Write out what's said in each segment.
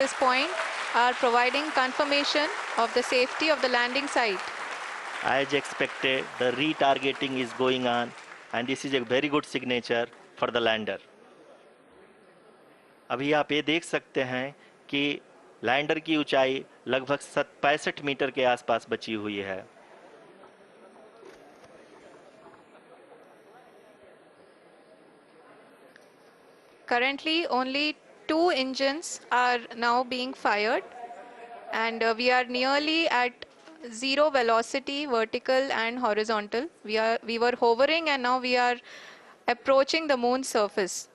this point are providing confirmation of the safety of the landing site. As expected, the retargeting is going on, and this is a very good signature for the lander. अभी आप ये देख सकते हैं कि lander की ऊंचाई लगभग 65 मीटर के आसपास बची हुई है. Currently, only 2 engines are now being fired, and we are nearly at zero velocity, vertical and horizontal. We were hovering, and now we are approaching the moon's surface.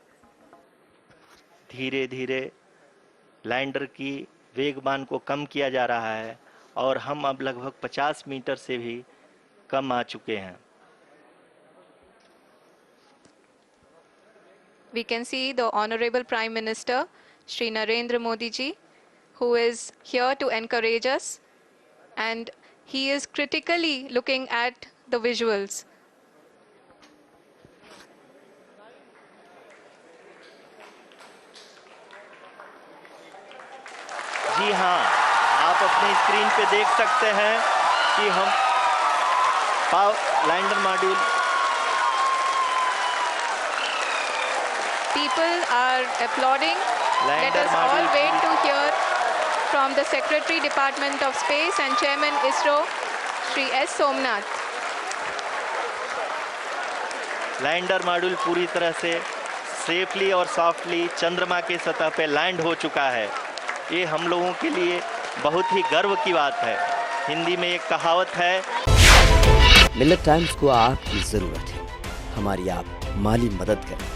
धीरे धीरे लैंडर की वेगमान को कम किया जा रहा है और हम अब लगभग 50 मीटर से भी कम आ चुके हैं. We can see the Honorable Prime Minister, Shri Narendra Modi ji, who is here to encourage us, and he is critically looking at the visuals. जी हाँ, आप अपनी स्क्रीन पे देख सकते हैं कि हम lander module. People are applauding. Let us all wait to hear from the Secretary Department of Space and Chairman ISRO, Shri S. Somnath. Lander module पूरी तरह से सेफली और सॉफ्टली चंद्रमा के सतह पे लैंड हो चुका है. ये हम लोगों के लिए बहुत ही गर्व की बात है. हिंदी में एक कहावत है, मिल्लत टाइम्स को आपकी जरूरत है, हमारी आप माली मदद करें.